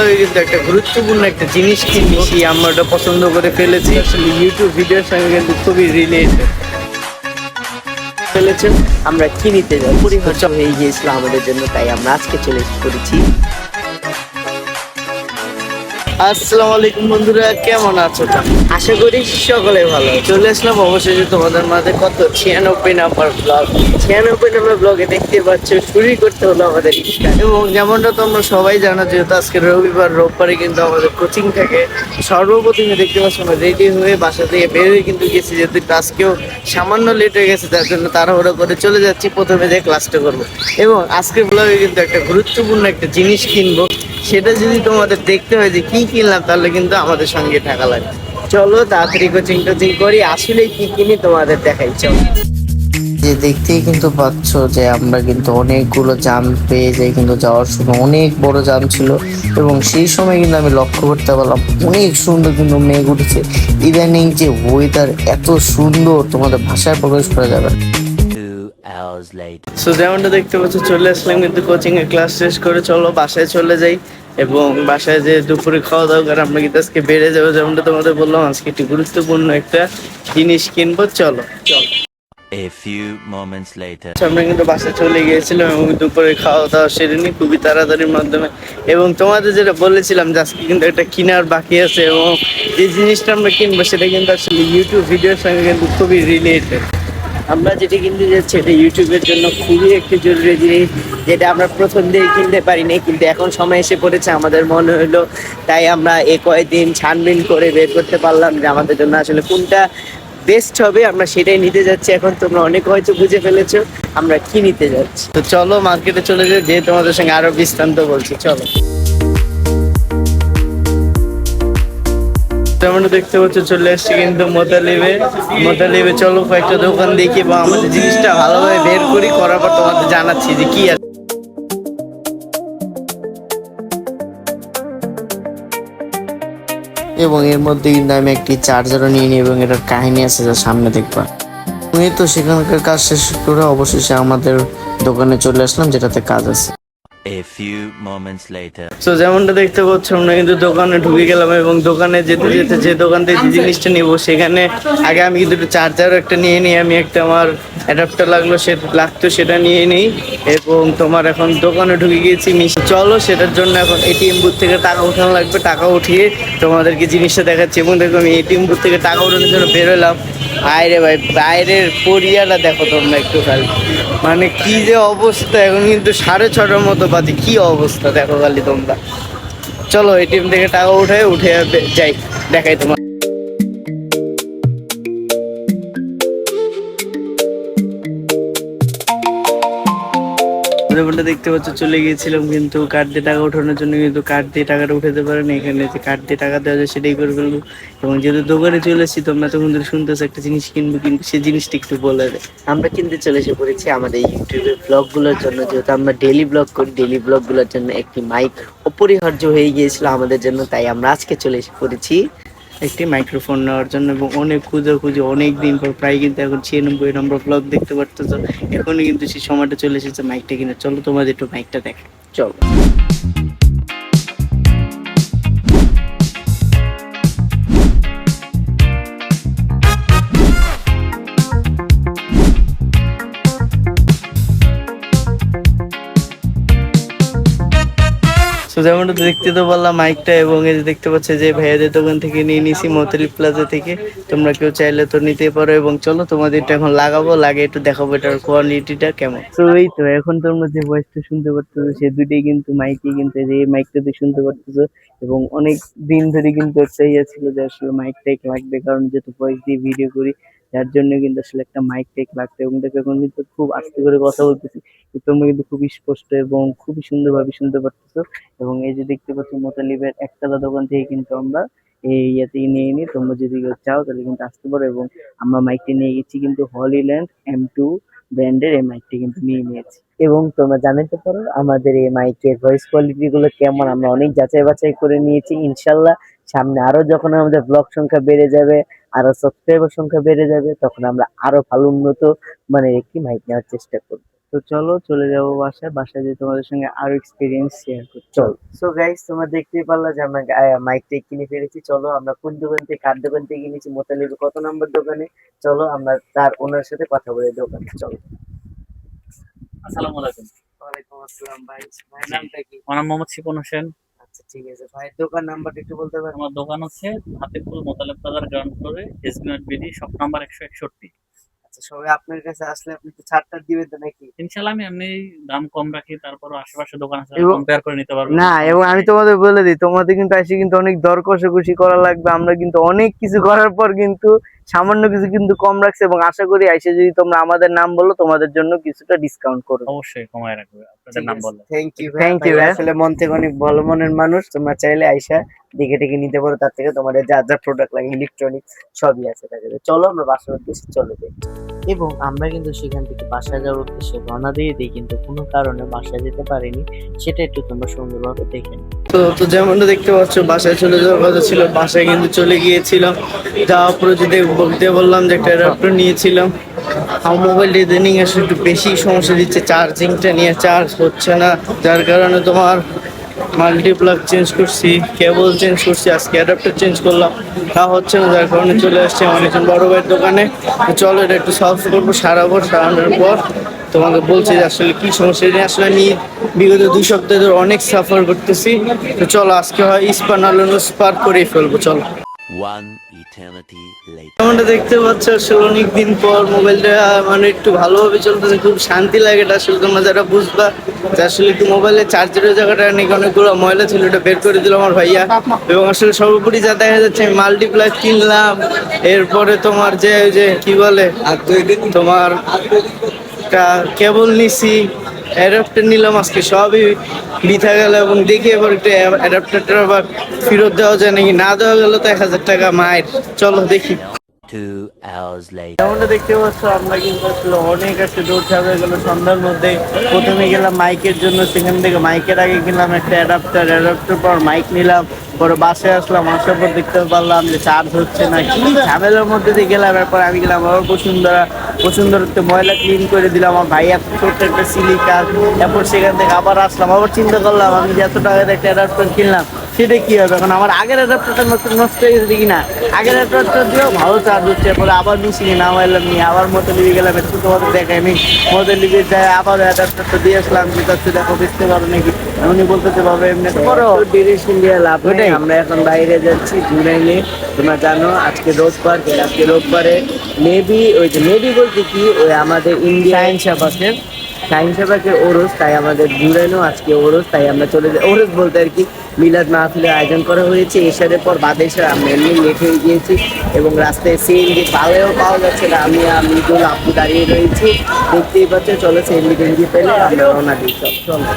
ব্লগে কিন্তু একটা গুরুত্বপূর্ণ একটা জিনিস কিনেছি, আমরা ওটা পছন্দ করে ফেলেছি। আসলে ইউটিউব ভিডিওর সঙ্গে কিন্তু খুবই রিলেটেড ফেলেছেন। আমরা কি নিতে যাই পরিহার্য হয়ে গিয়েছিল আমাদের জন্য, তাই আমরা আজকে চলে পড়েছি। আসসালামু আলাইকুম বন্ধুরা, কেমন আছো? আশা করি সকলে ভালো আছে। চলে আসলাম অবশেষে তোমাদের মাঝে কত 96 নাম্বার ব্লগ। 96 নম্বর ব্লগে দেখতে পাচ্ছ শুরু করতে হলো আমাদের স্টার্ট। এবং যেমনটা তোমরা সবাই জানো, যেহেতু আজকে রোববারে কিন্তু আমাদের কোচিং থাকে। সর্বপ্রথমে দেখতে পাচ্ছ আমরা রেডি হয়ে বাসা থেকে বের হয়ে কিন্তু গেছি, যেহেতু আজকেও সামান্য লেট হয়ে গেছে, তার জন্য তাড়াহুড়ো করে চলে যাচ্ছি প্রথমে যে ক্লাসটা করবো। এবং আজকের ব্লগে কিন্তু একটা গুরুত্বপূর্ণ একটা জিনিস কিনবো, সেটা যদি তোমাদের দেখতে হয় যে কি কিনলাম, তাহলে কিন্তু আমাদের সঙ্গে থাকা লাগে। চলো তাড়াতাড়ি কোচিং টোচিং করি, আসলে কি কিনি তোমাদের দেখাই। চলো। যে দেখতেই কিন্তু পাচ্ছ যে আমরা কিন্তু অনেকগুলো জাম পেয়ে যাই, কিন্তু যাওয়ার সময় অনেক বড় জাম ছিল। এবং সেই সময় কিন্তু আমি লক্ষ্য করতে পারলাম অনেক সুন্দর কিন্তু মেঘ উঠেছে। ইদানিং যে ওয়েদার এত সুন্দর, তোমাদের ভাষায় প্রকাশ করা যাবে। সো যেমনটা দেখতে পাচ্ছ, চলে আসলাম কিন্তু কোচিং এর ক্লাস শেষ করে। চলো বাসায় চলে যাই, এবং বাসায় যে দুপুরে খাওয়া দাওয়া করে আমরা কিন্তু আজকে বেড়ে যাবো। যেমনটা তোমাদের বললাম, আজকে একটি গুরুত্বপূর্ণ একটা জিনিস কিনবো। চলো চলো। A few moments later. আমরা কিন্তু বাসে চলে গিয়েছিলাম এবং দুপুরে খাওয়া দাওয়া সেরে নিই খুবই তাড়াতাড়ির মাধ্যমে। এবং তোমাদের যেটা বলেছিলাম যে আজকে কিন্তু একটা কেনার বাকি আছে, এবং যে জিনিসটা আমরা কিনবো সেটা কিন্তু আসলে ইউটিউব ভিডিওর সঙ্গে কিন্তু খুবই রিলেটেড। আমরা যেটা কিনতে যাচ্ছি এটা ইউটিউবের জন্য খুবই একটি জরুরি জিনিস, যেটা আমরা প্রথম দিয়ে কিনতে পারিনি, কিন্তু এখন সময় এসে পড়েছে আমাদের মনে হলো, তাই আমরা এই কয়েকদিন ছানবিন করে বের করতে পারলাম যে আমাদের জন্য আসলে কোনটা বেস্ট হবে, আমরা সেটাই নিতে যাচ্ছি। এখন তোমরা অনেক হয়তো বুঝে ফেলেছো আমরা কি নিতে যাচ্ছি। তো চলো মার্কেটে চলে যাই, যে তোমাদের সঙ্গে আরো বিস্তারিত বলছি। চলো। যেমন দেখতে পাচ্ছ, চলে আসছি কিন্তু মোতালিবে। চলো কয়েকটা দোকান দেখি এবং আমাদের জিনিসটা ভালোভাবে বের করি, করার পর তোমাদের জানাচ্ছি যে কি আছে। এবং এর মধ্যে কিন্তু আমি একটি চার্জারও নিয়ে নিই, এবং এটার কাহিনী আছে যা সামনে দেখবা। তুমি তো সেখানকার কাজ শেষ করে অবশেষে আমাদের দোকানে চলে আসলাম, যেটাতে কাজ আছে। A few moments later. So যেমনটা দেখতে পাচ্ছ, আমরা কিন্তু দোকানে ঢুকে গেলাম, এবং দোকানে যেতে যেতে যে দোকান থেকে যে জিনিসটা নিবো সেখানে আগে আমি কিন্তু চার্জার একটা নিয়ে নিই। আমি একটা আমার অ্যাডাপ্টার লাগতো সেটা নিয়ে নিই। এবং তোমার এখন দোকানে ঢুকে গিয়েছি। চলো সেটার জন্য এখন এটিএম বুথ থেকে টাকা উঠানো লাগবে। টাকা উঠিয়ে তোমাদেরকে জিনিসটা দেখাচ্ছি। এবং দেখো আমি এটিএম বুথ থেকে টাকা উঠানোর জন্য বেরোলাম। বাইরে ভাই, বাইরের পরিয়াটা দেখো তোমরা একটু খালি, মানে কি যে অবস্থা। এখন কিন্তু 6:30টার মতো বাজে, কি অবস্থা দেখো খালি তোমরা। চলো এটিএম থেকে টাকা উঠে যাই, দেখাই তোমার। যেমনটা দেখতে পাচ্ছ, চলে গিয়েছিলাম কিন্তু কার্ড দিয়ে টাকা ওঠানোর জন্য, কিন্তু কার্ড দিয়ে টাকাটা উঠাতে পারেনি। এখানে যে কার্ড দিয়ে টাকা দেওয়া যায় সেটাই করে ফেলবো। এবং যেহেতু দোকানে চলে এসেছি, তোমরা তখন ধরে শুনতেছো একটা জিনিস কিনবো, কিন্তু সেই জিনিসটা একটু বলে দেয়। আমরা কিনতে চলে এসে পড়েছি আমাদের ইউটিউবের ব্লগগুলোর জন্য, যেহেতু আমরা ডেইলি ব্লগ করি, ডেইলি ব্লগগুলোর জন্য একটি মাইক অপরিহার্য হয়ে গিয়েছিল আমাদের জন্য, তাই আমরা আজকে চলে এসে পড়েছি একটি মাইক্রোফোন নেওয়ার জন্য। এবং অনেক খুঁজে অনেক দিন পর, প্রায় কিন্তু এখন 96 নম্বর ব্লগ দেখতে পারতেছো। এখনই কিন্তু সেই সময়টা চলে এসেছে মাইকটা কিনে। চলো তোমাদের একটু মাইকটা দেখ। চলো। যেমনটা দেখতে তো বললাম মাইকটা, এবং এই যে দেখতে পাচ্ছ যে ভাইয়াদের দোকান থেকে নিয়ে নিছি, মোতালি প্লাজা থেকে। তোমরা কেউ চাইলে তো নিতে পারো। এবং চলো তোমাদেরটা এখন লাগাবো, লাগে একটু দেখাবো এটার কোয়ালিটিটা কেমন। তো এই তো এখন তোমরা যে ভয়েসটা শুনতে পারতেছো, সে দুইটাই কিন্তু মাইকে, কিন্তু এই মাইকটাতে শুনতে পারতেছো। এবং অনেক দিন ধরে কিন্তু একটা ইয়ে ছিল যে আসলে মাইক টাইক লাগবে, কারণ যেহেতু ভয়েস দিয়ে ভিডিও করি, যার জন্য কিন্তু আসলে একটা মাইক টাইক লাগবে। এবং দেখো এখন কিন্তু খুব আস্তে করে কথা বলতেছি, তোমরা কিন্তু খুবই স্পষ্ট এবং খুবই সুন্দরভাবে শুনতে পারতেছো। এবং এই যে দেখতে পাচ্ছ, মোতালিবের একতলা দোকান থেকে কিন্তু আমরা এই ইয়েতে নিয়ে নিই। তোমরা যদি কেউ চাও তাহলে কিন্তু আসতে পারো। এবং আমরা মাইকটি নিয়ে গেছি কিন্তু হলিল্যান্ড M2 ব্র্যান্ডের এই মাইকটি কিন্তু নিয়ে নিয়েছি। এবং তোমরা জানাতে পারো আমাদের এই মাইকের ভয়েস কোয়ালিটি গুলো কেমন। আমরা অনেক যাচাই বাছাই করে নিয়েছি। ইনশাল্লাহ সামনে আরো যখন আমাদের ব্লগ সংখ্যা বেড়ে যাবে, আরো সাবস্ক্রাইবার সংখ্যা বেড়ে যাবে, তখন আমরা আরো ভালো উন্নত মানের একটি মাইক নেওয়ার চেষ্টা করবো। তো চলো চলে যাবো বাসায়, বাসায় যে তোমাদের সঙ্গে আরো এক্সপিরিয়েন্স শেয়ার করছি। চল। সো গাইস, তোমরা দেখতেই পারলা যে আমরা মাইকটা কিনে ফেলেছি। চলো আমরা কোন দোকান থেকে, কার দোকান থেকে কিনেছি, মোতালিব কত নম্বর দোকানে, চলো আমরা তার ওনার সাথে কথা বলে দোকানে। চলো। আসসালামু আলাইকুম। ওয়ালাইকুম আসসালাম ভাই। ভাইয়ের নামটা কি? আমার নাম মোহাম্মদ শিপন হোসেন। আচ্ছা ঠিক আছে ভাই, দোকান নাম্বারটা একটু বলতে পারবেন? আমার দোকান হচ্ছে হাতিপুল মোতালেব প্লাজার গ্রাউন্ড ফ্লোরে, এসবিআর বিডি, শপ নাম্বার 161। আচ্ছা, সবাই আপনার কাছে আসলে আপনি একটু ছাড় টাড় দিবেন তো নাকি? ইনশাল্লাহ আমি এমনি দাম কম রাখি, তারপরও আশেপাশে দোকান আছে, এবং- কম্পেয়ার করে নিতে পারবো। না, এবং আমি তোমাদের বলে দিই, তোমাদের কিন্তু এসে কিন্তু অনেক দর কষাকষি করা লাগবে। আমরা কিন্তু অনেক কিছু করার পর কিন্তু সামান্য কিছু কিন্তু কম রাখছে, এবং আশা করি এসে যদি তোমরা আমাদের নাম বলো তোমাদের জন্য কিছুটা ডিসকাউন্ট করবো। অবশ্যই কমায় রাখবে আপনাদের নাম বললে। থ্যাংক ইউ Thank you, ভাই। আসলে মন থেকে অনেক ভালো মনের মানুষ। তোমরা চাইলে আইসা দেখে টেকে নিতে পারো, তার থেকে তোমাদের যা যা প্রোডাক্ট লাগে ইলেকট্রনিক সবই আছে তার কাছে। চলো আমরা বাসার উদ্দেশ্যে চলে যাই। এবং আমরা কিন্তু সেখান থেকে বাসায় যাওয়ার উদ্দেশ্যে রওনা দিয়ে দিই, কিন্তু কোনো কারণে বাসায় যেতে পারিনি। সেটা একটু তোমরা সুন্দরভাবে দেখে নাও। তো যেমনটা দেখতে পাচ্ছ, বাসায় চলে যাওয়ার কথা ছিল, বাসায় কিন্তু চলে গিয়েছিলাম। যাওয়ার পরে যদি বলতে বললাম যে একটা অ্যাডাপ্টার নিয়েছিলাম। আমার মোবাইলটা ইদানিং আসলে একটু বেশি সমস্যা দিচ্ছে, চার্জিংটা নিয়ে চার্জ হচ্ছে না, যার কারণে তোমার মাল্টিপ্লাগ চেঞ্জ করছি, কেবল চেঞ্জ করছি, আজকে অ্যাডাপ্টার চেঞ্জ করলাম, তা হচ্ছে না, যার কারণে চলে আসছে আমার একজন বড় ভাইয়ের দোকানে। তো চলো এটা একটু সলভ করবো, সারানোর পর তোমাকে বলছি যে আসলে কি সমস্যা নিয়ে। আসলে আমি বিগত 2 সপ্তাহ ধরে অনেক সাফার করতেছি। তো চলো আজকে হয় স্পার নাহলে স্পার করেই ফেলবো। চলো। One eternity later. যেমনটা দেখতে পাচ্ছ, আসলে অনেকদিন পর মোবাইলটা মানে একটু ভালোভাবে চলতেছে, খুব শান্তি লাগে। এটা আসলে তোমরা যারা বুঝবা যে আসলে একটু মোবাইলের চার্জারের জায়গাটা নাকি অনেকগুলো ময়লা ছিল, এটা বের করে দিল আমার ভাইয়া। এবং আসলে সর্বোপরি যা দেখা যাচ্ছে, আমি মাল্টিপ্লাই কিনলাম, এরপরে তোমার যে ওই যে কি বলে তোমার কেবল নিছি, অ্যাডাপ্টার নিলাম, আজকে সবই বৃথা গেল। এবং দেখি এবার একটা অ্যাডাপ্টারটা আবার ফেরত দেওয়া যায় নাকি, না দেওয়া গেল তো 1000 টাকা মায়ের। চলো দেখি। 2 hours later. যেমনটা দেখতে পাচ্ছ, আমরা কিন্তু আসলে অনেক একটা দৌড় ঝাঁপ গেল সন্ধ্যার মধ্যে। প্রথমে গেলাম মাইকের জন্য, সেখান থেকে মাইকের আগে কিনলাম একটা অ্যাডাপ্টার পর মাইক নিলাম, পরে বাসায় আসলাম, আসার পর দেখতে পারলাম যে চার্জ হচ্ছে না, কি ঝামেলার মধ্যে দিয়ে গেলাম। এরপর আমি গেলাম আবার বসুন্ধরা ময়লা ক্লিন করে দিলাম, আমার ভাই এত ছোট্ট একটা সিলিকা। এরপর সেখান থেকে আবার আসলাম, আবার চিন্তা করলাম আমি যে এত টাকা একটা অ্যাডাপ্টার কিনলাম, সেটা কি হবে এখন। আমার আগের অ্যাডাপ্টারটা নষ্ট হয়ে গেছে দেখি না, আগের অ্যাডাপ্টার দিয়েও ভালো চার্জ হচ্ছে। এরপরে আবার মিশিয়ে নামাইলাম, নিয়ে আবার মতো লিখে গেলাম, একটু তোমাদের দেখাই আমি মতো লিখে যাই, আবার অ্যাডাপ্টারটা দিয়ে আসলাম, যেটা হচ্ছে দেখো বুঝতে পারো নাকি। উনি বলতে পারবে এমনি তো করো। ডিরেকশন দিয়ে লাভ নেই, আমরা এখন বাইরে যাচ্ছি ঘুরাইলে। তোমরা জানো আজকে রোববার, আজকে রোববারে মেবি ওই যে মেবি বলতে কি ওই আমাদের ইন্ডিয়া শাহিন সাবাকের ওরস, তাই আমাদের ঘুরানো আজকে ওরস, তাই আমরা চলে যাই। ওরস বলতে আর কি মিলাদ মাহফিলের আয়োজন করা হয়েছে। এসারের পর বাদেশের আমরা এমনি লেট হয়ে গিয়েছি, এবং রাস্তায় সিএনজি পাওয়া যাচ্ছে না। আমি আপু দাঁড়িয়ে রয়েছি, দেখতেই পাচ্ছ। চলো সিএনজি পেলে আমরা রওনা দিই। চলো।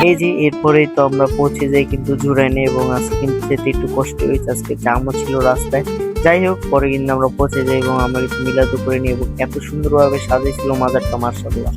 এই যে এরপরেই তো আমরা পৌঁছে যাই কিন্তু জুরাইনে, এবং আজকে কিন্তু যেতে একটু কষ্ট হয়েছে, আজকে জামও ছিল রাস্তায়। যাই হোক, পরে কিন্তু আমরা পৌঁছে যাই এবং আমরা কিন্তু মিলাদও করে নিই, এবং এত সুন্দরভাবে সাজিয়েছিল মাজারটা, মাশাআল্লাহ।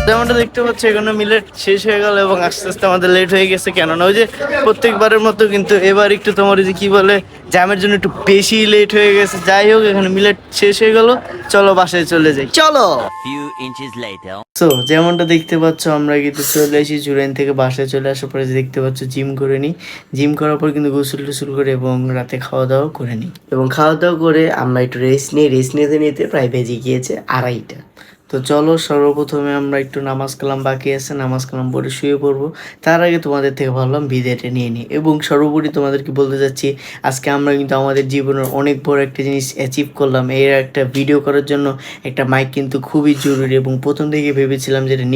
যেমনটা দেখতে পাচ্ছ, এখানে মিলেট শেষ হয়ে গেল এবং আস্তে আস্তে আমাদের লেট হয়ে গেছে। কেননা ওই যে প্রত্যেকবারের মতো কিন্তু এবার একটু তোমার ওই যে কি বলে জ্যামের জন্য একটু বেশি লেট হয়ে গেছে। যাই হোক, এখানে মিলেট শেষ হয়ে গেল, চলো বাসায় চলে যাই। চলো। A few inches later. তো যেমনটা দেখতে পাচ্ছ, আমরা কিন্তু চলে আসি জুরাইন থেকে। বাসায় চলে আসার পরে যে দেখতে পাচ্ছ জিম করে নিই, জিম করার পর কিন্তু গোসল টোসল করে এবং রাতে খাওয়া দাওয়া করে নিই। এবং খাওয়া দাওয়া করে আমরা একটু রেস্ট নিতে নিতে প্রায় বেজে গিয়েছে 2:30। তো চলো সর্বপ্রথমে আমরা একটু নামাজ কালাম বাকি আছে, নামাজ কালাম পরে শুয়ে পড়বো। তার আগে তোমাদের থেকে ভাবলাম বিদায়টা নিয়ে নিই। এবং সর্বোপরি তোমাদেরকে বলতে চাচ্ছি, আজকে আমরা কিন্তু আমাদের জীবনের অনেক বড় একটা জিনিস অ্যাচিভ করলাম। এর একটা ভিডিও করার জন্য একটা মাইক কিন্তু খুবই জরুরি, এবং প্রথম থেকে ভেবেছিলাম যে এটা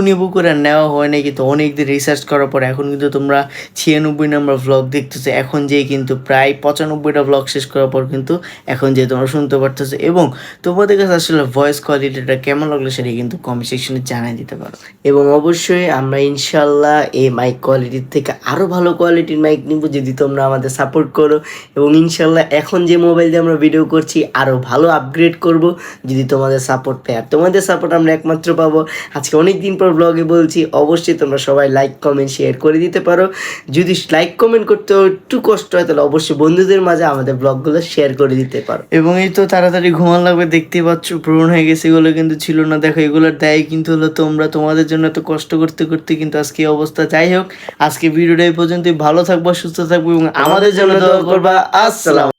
নিবো করে আর নেওয়া হয় না। কিন্তু অনেক দিন রিসার্চ করার পর এখন কিন্তু তোমরা 96 নম্বর ভ্লগ দেখতেছো। এখন যে কিন্তু প্রায় 95টা ভ্লগ শেষ করার পর কিন্তু এখন যে তোমরা শুনতে পারতেছো। এবং তোমাদের কাছে আসলে ভয়েস কোয়ালিটিটা কেমন লাগলো সেটা কিন্তু কমেন্ট সেকশনে জানিয়ে দিতে পারো। এবং অবশ্যই আমরা ইনশাল্লাহ এই মাইক কোয়ালিটির থেকে আরও ভালো কোয়ালিটির মাইক নিব, যদি তোমরা আমাদের সাপোর্ট করো। এবং ইনশাল্লাহ এখন যে মোবাইল দিয়ে আমরা ভিডিও করছি আরও ভালো আপগ্রেড করব, যদি তোমাদের সাপোর্ট পাই। আর তোমাদের সাপোর্ট আমরা একমাত্র পাবো আজকে অনেক দিন পর ব্লগে বলছি, অবশ্যই তোমরা সবাই লাইক কমেন্ট শেয়ার করে দিতে পারো। যদি লাইক কমেন্ট করতে একটু কষ্ট হয়, তাহলে অবশ্যই বন্ধুদের মাঝে আমাদের ব্লগগুলো শেয়ার করে দিতে পারো। এবং এই তো তাড়াতাড়ি ঘুমান লাগবে, দেখতেই পাচ্ছ পূরণ হয়ে গেছে এগুলো কিন্তু ছিল না। দেখো এগুলোর দায় কিন্তু হলো তোমরা, তোমাদের জন্য এত কষ্ট করতে করতে কিন্তু আজকে এই অবস্থা। যাই হোক, আজকে ভিডিওটা এই পর্যন্তই। ভালো থাকবা, সুস্থ থাকবো এবং আমাদের জন্য দোয়া করবা। আসসালাম।